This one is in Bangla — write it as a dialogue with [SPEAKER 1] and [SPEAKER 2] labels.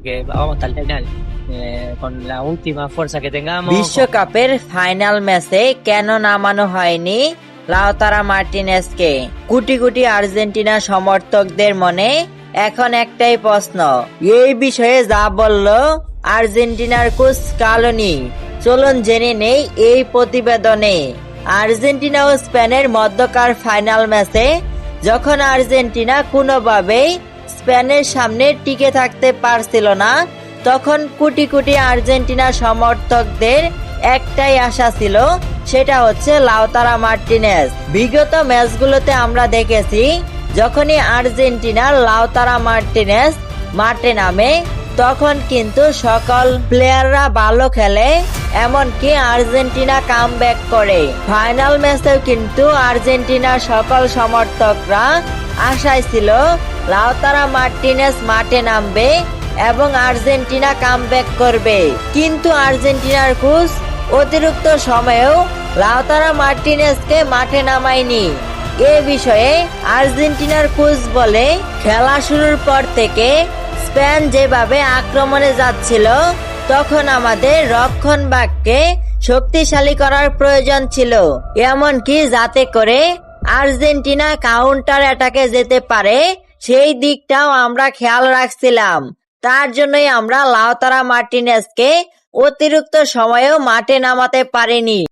[SPEAKER 1] que vamos hasta el final. Con la última fuerza que tengamos.
[SPEAKER 2] বিশ্বকাপের ফাইনাল ম্যাচে কেন নামানো হয়নি লাউতারা মার্টিনেজকে? কোটি কোটি আর্জেন্টিনা সমর্থকদের মনে এখন একটাই প্রশ্ন। এই বিষয়ে যা বলল আর্জেন্টিনার কোচ স্কালোনি, চলুন জেনে নেই এই প্রতিবেদনে। আর্জেন্টিনা ও স্পেনের মধ্যকার ফাইনাল ম্যাচে যখন আর্জেন্টিনা কোনোভাবেই স্পেনের সামনে টিকে থাকতে পারছিল না, তখন কোটি কোটি আর্জেন্টিনা সমর্থকদের একটাই আশা ছিল, সেটা হচ্ছে লাউতারা মার্টিনেজ। বিগত ম্যাচগুলোতে আমরা দেখেছি যখনই আর্জেন্টিনার লাউতারা মার্টিনেজ মাঠে নামে তখন কিন্তু সকল প্লেয়াররা ভালো খেলে, এমনকি আর্জেন্টিনা কামব্যাক করে। ফাইনাল ম্যাচেও কিন্তু আর্জেন্টিনার সকল সমর্থকরা আশায় ছিল লাউতারা মার্টিনেজ মাঠে নামবে এবং আর্জেন্টিনা কামব্যাক করবে। কিন্তু আর্জেন্টিনার কোচ অতিরিক্ত সময়েও লাউতারা মার্টিনেজকে মাঠে নামায়নি। এ বিষয়ে আর্জেন্টিনার কোচ বলে, খেলা শুরুর পর থেকে স্পেন যেভাবে আক্রমণে যাচ্ছিল তখন আমাদের রক্ষণভাগকে শক্তিশালী করার প্রয়োজন ছিল, এমনকি যাতে করে আর্জেন্টিনা কাউন্টার অ্যাটাকে যেতে পারে সেই দিকটাও আমরা খেয়াল রাখছিলাম। তার জন্যই আমরা লাউতারা মার্টিনেজকে অতিরিক্ত সময়েও মাঠে নামাতে পারিনি।